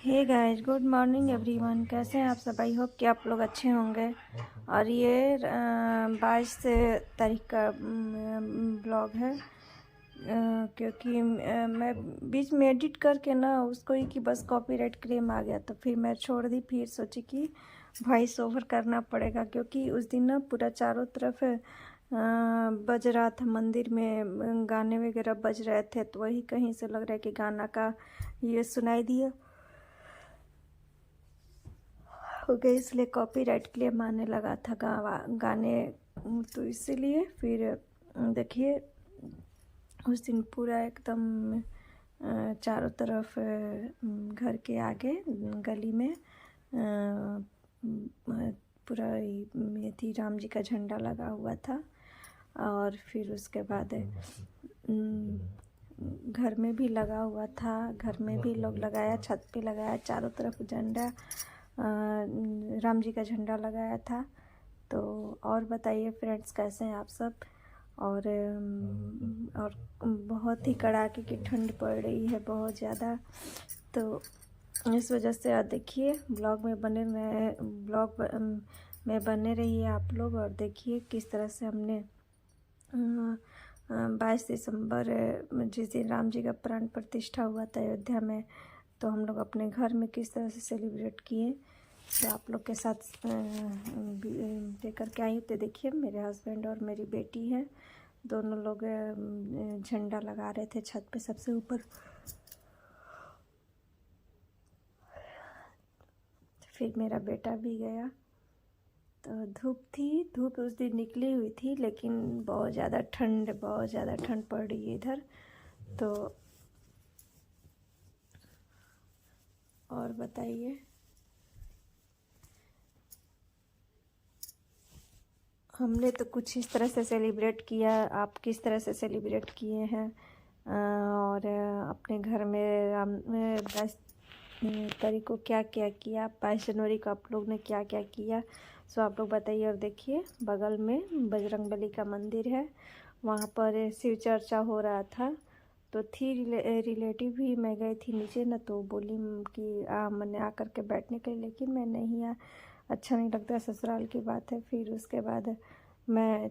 हे guys, good morning everyone. कैसे हैं आप सब? आई होप कि आप लोग अच्छे होंगे। और ये 22 तारीख का ब्लॉग है, क्योंकि मैं बीच में एडिट करके ना उसको ही कि बस कॉपीराइट क्लेम आ गया, तो फिर मैं छोड़ दी। फिर सोची कि वॉइस ओवर करना पड़ेगा, क्योंकि उस दिन ना पूरा चारों तरफ बज रहा था, मंदिर में गाने वगैरह बज रहे थे, तो वही कहीं से लग रहा है कि गाना का ये सुनाई दिया हो गया, इसलिए कॉपीराइट क्लेम आने लगा था गाने। तो इसीलिए फिर देखिए उस दिन पूरा एकदम चारों तरफ घर के आगे गली में पूरा ये थी, राम जी का झंडा लगा हुआ था। और फिर उसके बाद घर में भी लगा हुआ था, घर में भी लोग लगाया, छत पे लगाया, चारों तरफ झंडा, राम जी का झंडा लगाया था। तो और बताइए फ्रेंड्स, कैसे हैं आप सब? और बहुत ही कड़ाके की ठंड पड़ रही है, बहुत ज़्यादा। तो इस वजह से देखिए ब्लॉग में बने रहिए आप लोग, और देखिए किस तरह से हमने 22 दिसंबर जिस दिन राम जी का प्राण प्रतिष्ठा हुआ था अयोध्या में, तो हम लोग अपने घर में किस तरह से सेलिब्रेट किए, तो आप लोग के साथ लेकर के आई। तो देखिए मेरे हस्बैंड और मेरी बेटी है, दोनों लोग झंडा लगा रहे थे छत पे सबसे ऊपर। फिर मेरा बेटा भी गया। तो धूप उस दिन निकली हुई थी, लेकिन बहुत ज़्यादा ठंड पड़ रही है इधर। तो और बताइए, हमने तो कुछ इस तरह से सेलिब्रेट किया, आप किस तरह से सेलिब्रेट किए हैं? और अपने घर में 22 तारीख को क्या क्या किया, 22 जनवरी को आप लोग ने क्या क्या किया, सो आप लोग बताइए। और देखिए बगल में बजरंगबली का मंदिर है, वहाँ पर शिव चर्चा हो रहा था। तो थी रिलेटिव भी, मैं गई थी नीचे ना, तो बोली कि मैंने आकर के बैठने के लिए, लेकिन मैं नहीं अच्छा नहीं लगता, ससुराल की बात है। फिर उसके बाद मैं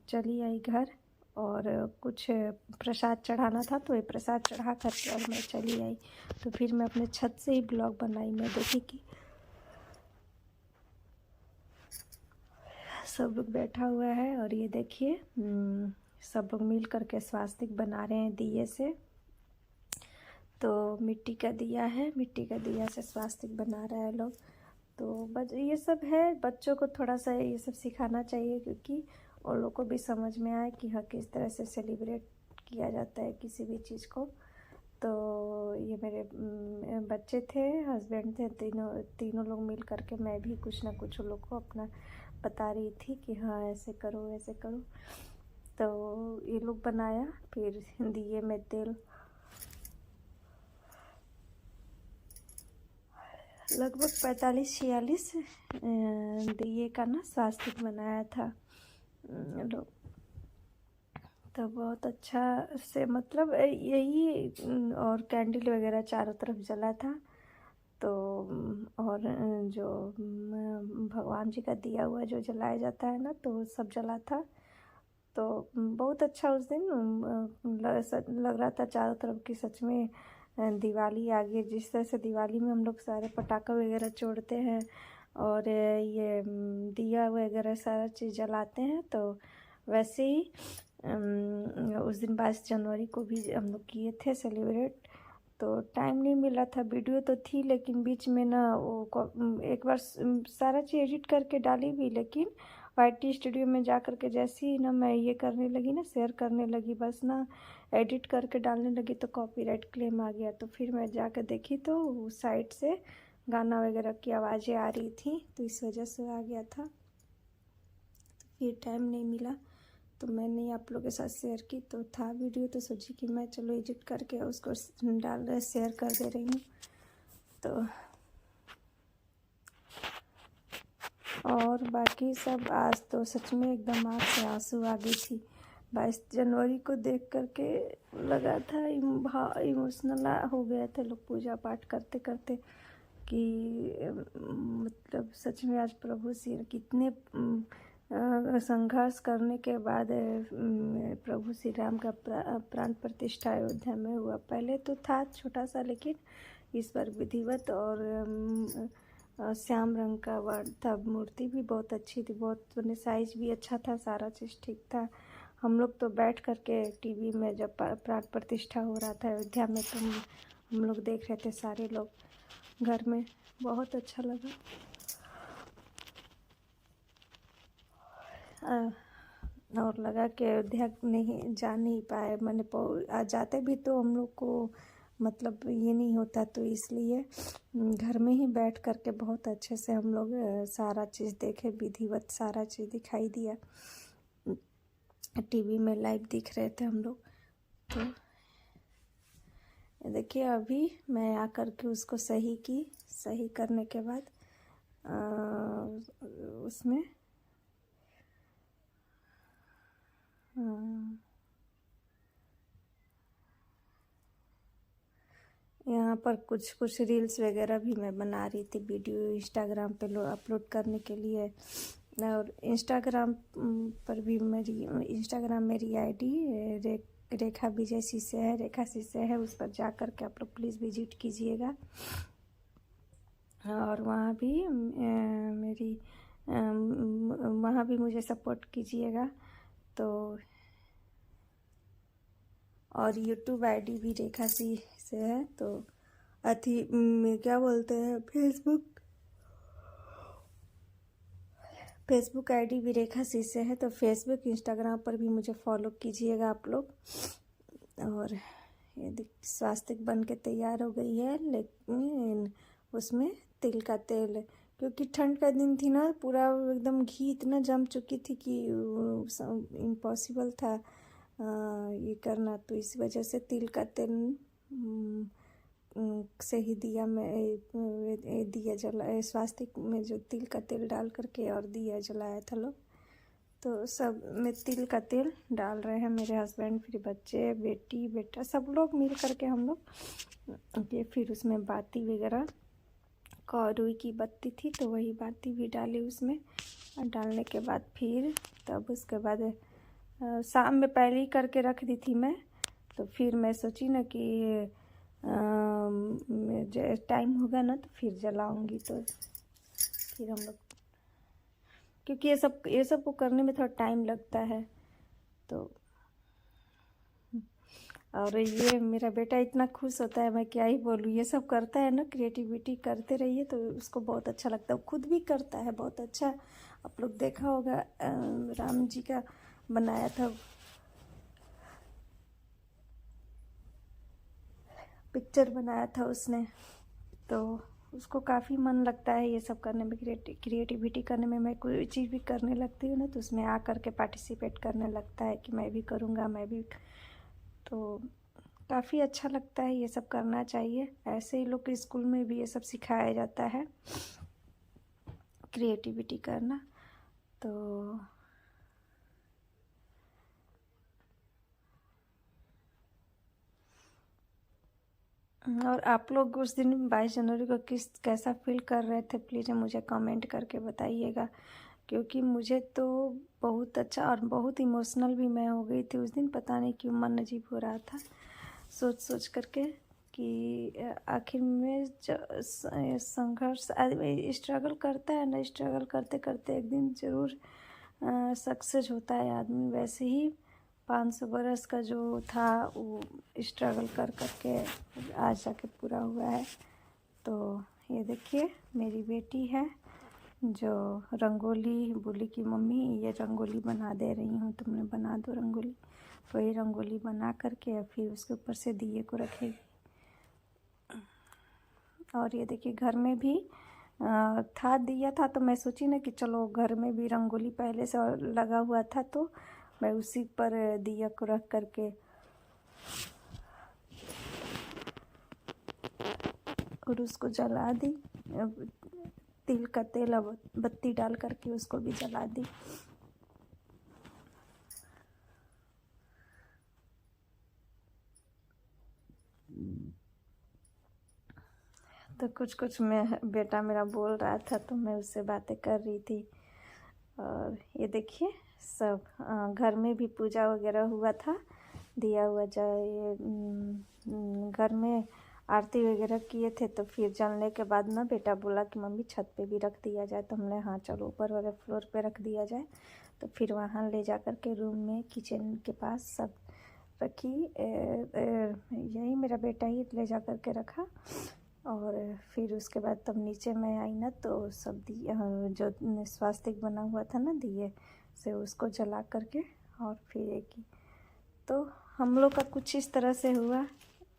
चली आई घर, और कुछ प्रसाद चढ़ाना था, तो ये प्रसाद चढ़ा करके और मैं चली आई। तो फिर मैं अपने छत से ही ब्लॉग बनाई। मैं देखी कि सब लोग बैठा हुआ है, और ये देखिए सब लोग मिल करके स्वास्तिक बना रहे हैं दिए से। तो मिट्टी का दिया है, मिट्टी का दिया से स्वास्तिक बना रहे हैं लोग। तो ये सब है, बच्चों को थोड़ा सा ये सब सिखाना चाहिए, क्योंकि उन लोग को भी समझ में आए कि हाँ किस तरह से सेलिब्रेट किया जाता है किसी भी चीज़ को। तो ये मेरे बच्चे थे, हस्बैंड थे, तीनों लोग मिल करके, मैं भी कुछ ना कुछ उन लोग को अपना बता रही थी कि हाँ ऐसे करो ऐसे करो। तो ये लोग बनाया, फिर दिए में तेल लगभग 45-46 दिए का ना स्वास्तिक बनाया था लोग। तो बहुत अच्छा से, मतलब यही, और कैंडल वगैरह चारों तरफ जला था। तो और जो भगवान जी का दिया हुआ जो जलाया जाता है ना, तो वो सब जला था। तो बहुत अच्छा उस दिन लग रहा था चारों तरफ की, सच में दिवाली आ गई। जिस तरह से दिवाली में हम लोग सारे पटाखे वगैरह छोड़ते हैं, और ये दिया वगैरह सारा चीज़ जलाते हैं, तो वैसे ही उस दिन 22 जनवरी को भी हम लोग किए थे सेलिब्रेट। तो टाइम नहीं मिला था, वीडियो तो थी, लेकिन बीच में ना वो एक बार सारा चीज़ एडिट करके डाली भी, लेकिन वाईटी स्टूडियो में जा कर के जैसे ही ना मैं ये करने लगी ना, शेयर करने लगी, बस ना एडिट करके डालने लगी, तो कॉपीराइट क्लेम आ गया। तो फिर मैं जाकर देखी, तो उस साइड से गाना वगैरह की आवाज़ें आ रही थी, तो इस वजह से आ गया था। तो फिर टाइम नहीं मिला, तो मैंने आप लोगों के साथ शेयर की। तो था वीडियो, तो सोची कि मैं चलो एडिट करके उसको शेयर कर दे रही हूँ। तो और बाकी सब, आज तो सच में एकदम आँख से आंसू आ गई थी। 22 जनवरी को देख करके लगा था इमोशनल हो गया था लोग पूजा पाठ करते करते कि मतलब सच में आज प्रभु श्री कितने संघर्ष करने के बाद प्रभु श्री राम का प्राण प्रतिष्ठा अयोध्या में हुआ। पहले तो था छोटा सा, लेकिन इस बार विधिवत और श्याम रंग का वर्ड था। मूर्ति भी बहुत अच्छी थी, बहुत साइज भी अच्छा था, सारा चीज़ ठीक था। हम लोग तो बैठ करके टीवी में जब प्राण प्रतिष्ठा हो रहा था अयोध्या में, तो हम लोग देख रहे थे सारे लोग घर में। बहुत अच्छा लगा। और लगा कि अयोध्या नहीं जा नहीं पाए, मैंने जाते भी तो हम लोग को मतलब ये नहीं होता, तो इसलिए घर में ही बैठ करके बहुत अच्छे से हम लोग सारा चीज़ देखे, विधिवत सारा चीज़ दिखाई दिया। टीवी में लाइव दिख रहे थे हम लोग। तो देखिए अभी मैं आकर के उसको सही करने के बाद उसमें यहाँ पर कुछ रील्स वगैरह भी मैं बना रही थी, वीडियो इंस्टाग्राम पे अपलोड करने के लिए। और इंस्टाग्राम पर भी मेरी आईडी रेखा विजय सीसे है, रेखा सीसे है। उस पर जा कर के आप लोग प्लीज़ विजिट कीजिएगा। और वहाँ भी मुझे सपोर्ट कीजिएगा। तो और यूट्यूब आईडी भी रेखा सी से है। तो क्या बोलते हैं, फेसबुक आईडी भी रेखा सी से है। तो फेसबुक इंस्टाग्राम पर भी मुझे फॉलो कीजिएगा आप लोग। और ये स्वास्तिक बन के तैयार हो गई है, लेकिन उसमें तिल का तेल, क्योंकि ठंड का दिन थी ना, पूरा एकदम घी इतना जम चुकी थी कि इम्पॉसिबल था ये करना। तो इस वजह से तिल का तेल से ही दिया जलाया, स्वास्तिक में जो तिल का तेल डाल करके और दिया जलाया था लोग। तो सब में तिल का तेल डाल रहे हैं, मेरे हस्बैंड, फिर बच्चे, बेटी, बेटा, सब लोग मिल करके हम लोग ये। फिर उसमें बाती वगैरह, रुई की बत्ती थी तो वही बाती भी डाली उसमें। और डालने के बाद फिर तब उसके बाद शाम में पहले ही करके रख दी थी मैं। तो फिर मैं सोची ना कि टाइम होगा ना तो फिर जलाऊंगी। तो फिर हम लोग, क्योंकि ये सब को करने में थोड़ा टाइम लगता है। तो और ये मेरा बेटा इतना खुश होता है, मैं क्या ही बोलूँ। ये सब करता है ना, क्रिएटिविटी करते रहिए तो उसको बहुत अच्छा लगता है। खुद भी करता है बहुत अच्छा। आप लोग देखा होगा राम जी का बनाया था पिक्चर, बनाया था उसने। तो उसको काफ़ी मन लगता है ये सब करने में, क्रिएटिविटी करने में। मैं कोई चीज़ भी करने लगती हूँ ना तो उसमें आ करके पार्टिसिपेट करने लगता है कि मैं भी करूँगा, मैं भी। तो काफ़ी अच्छा लगता है, ये सब करना चाहिए। ऐसे ही लोग के स्कूल में भी ये सब सिखाया जाता है, क्रिएटिविटी करना। तो और आप लोग उस दिन 22 जनवरी को कैसा फील कर रहे थे, प्लीज़ मुझे कमेंट करके बताइएगा। क्योंकि मुझे तो बहुत अच्छा, और बहुत इमोशनल भी मैं हो गई थी उस दिन। पता नहीं क्यों मन अजीब हो रहा था सोच करके कि आखिर में संघर्ष आदमी स्ट्रगल करता है ना, स्ट्रगल करते करते एक दिन ज़रूर सक्सेस होता है आदमी। वैसे ही 500 बरस का जो था वो स्ट्रगल कर करके आज जाके पूरा हुआ है। तो ये देखिए मेरी बेटी है जो रंगोली बोली कि मम्मी ये रंगोली बना दे रही हूँ, तुमने बना दो रंगोली। वही रंगोली बना करके फिर उसके ऊपर से दिए को रखेगी। और ये देखिए घर में भी था, दिया था, तो मैं सोची ना कि चलो घर में भी रंगोली पहले से लगा हुआ था तो मैं उसी पर दिया को रख करके और उसको जला दी। तिल का तेल और बत्ती डाल करके उसको भी जला दी। तो कुछ कुछ मैं बेटा मेरा बोल रहा था तो मैं उससे बातें कर रही थी। और ये देखिए सब घर में भी पूजा वगैरह हुआ था, दिया हुआ जाए घर में आरती वगैरह किए थे। तो फिर जलने के बाद ना बेटा बोला कि मम्मी छत पे भी रख दिया जाए, तो हमने हाँ चलो ऊपर वाले फ्लोर पे रख दिया जाए। तो फिर वहाँ ले जा कर के रूम में किचन के पास सब रखी। यही मेरा बेटा ही ले जा कर के रखा। और फिर उसके बाद तब नीचे मैं आई ना तो सब दिए जो स्वास्तिक बना हुआ था ना दिए से उसको जला करके और फिर एक ही। तो हम लोग का कुछ इस तरह से हुआ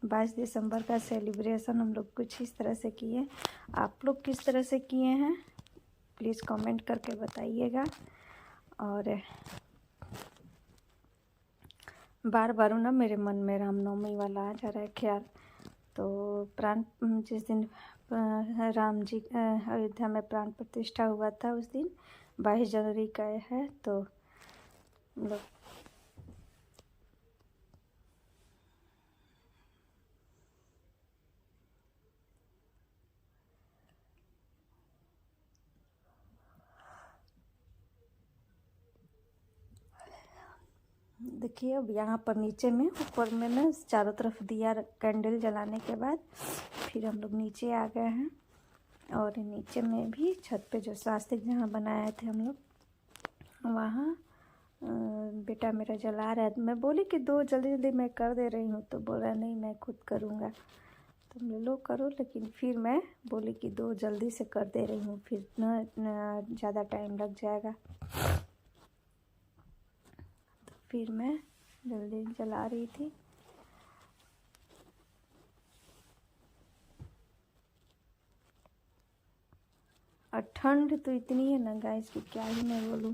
22 दिसंबर का सेलिब्रेशन हम लोग कुछ इस तरह से किए। आप लोग किस तरह से किए हैं प्लीज़ कमेंट करके बताइएगा। और बार बार ना मेरे मन में रामनवमी वाला आ जा रहा है ख्याल। तो प्राण जिस दिन राम जी अयोध्या में प्राण प्रतिष्ठा हुआ था उस दिन 22 जनवरी का है। तो लोग देखिए अब यहाँ पर नीचे में ऊपर में ना चारों तरफ दिया कैंडल जलाने के बाद फिर हम लोग नीचे आ गए हैं। और नीचे में भी छत पे जो स्वास्तिक जहाँ बनाए थे हम लोग वहाँ बेटा मेरा जला रहा है। मैं बोली कि दो जल्दी जल्दी मैं कर दे रही हूँ, तो बोला नहीं मैं खुद करूँगा। तो हम लोग करो, लेकिन फिर मैं बोली कि दो जल्दी से कर दे रही हूँ, फिर ना ज़्यादा टाइम लग जाएगा। तो फिर मैं जल्दी जला रही थी। और ठंड तो इतनी है ना गाइस कि क्या ही मैं बोलूँ।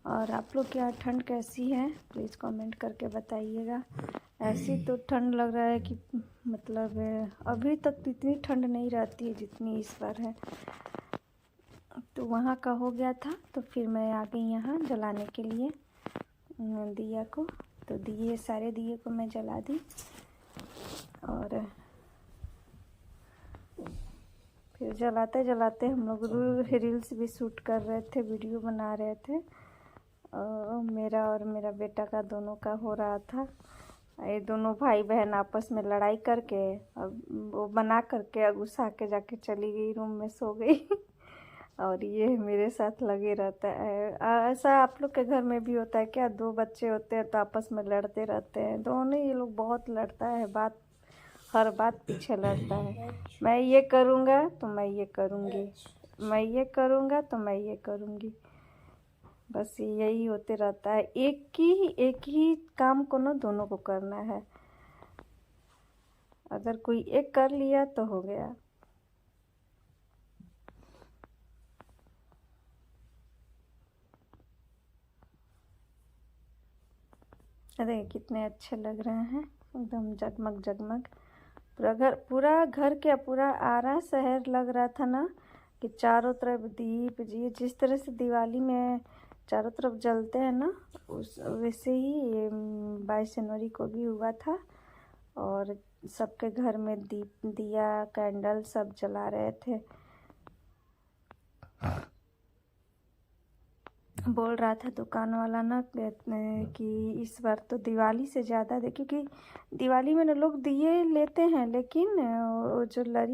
और आप लोग क्या ठंड कैसी है प्लीज़ कमेंट करके बताइएगा। ऐसी तो ठंड लग रहा है कि मतलब अभी तक तो इतनी ठंड नहीं रहती है जितनी इस बार है। तो वहाँ का हो गया था तो फिर मैं आ गई यहाँ जलाने के लिए दिया को। तो दिए सारे दिए को मैं जला दी। और फिर जलाते जलाते हम लोग रील्स भी शूट कर रहे थे, वीडियो बना रहे थे। मेरा और मेरा बेटा का दोनों का हो रहा था। ये दोनों भाई बहन आपस में लड़ाई करके और वो बना करके गुस्सा के जाके चली गई रूम में सो गई। और ये मेरे साथ लगे रहता है। ऐसा आप लोग के घर में भी होता है क्या? दो बच्चे होते हैं तो आपस में लड़ते रहते हैं। दोनों ये लोग बहुत लड़ता है, बात हर बात पीछे लड़ता है। मैं ये करूँगा तो मैं ये करूँगी, मैं ये करूँगा तो मैं ये करूँगी, बस यही होते रहता है। एक ही काम को ना दोनों को करना है। अगर कोई एक कर लिया तो हो गया। अरे कितने अच्छे लग रहे हैं, एकदम जगमग जगमग। पूरा घर क्या पूरा आरा शहर लग रहा था ना कि चारों तरफ दीप जी जिस तरह से दिवाली में चारों तरफ जलते हैं ना उस वैसे ही 22 जनवरी को भी हुआ था। और सबके घर में दीप दिया कैंडल सब जला रहे थे। बोल रहा था दुकान वाला ना कि इस बार तो दिवाली से ज़्यादा क्योंकि दिवाली में ना लोग दिए लेते हैं, लेकिन वो जो लड़ी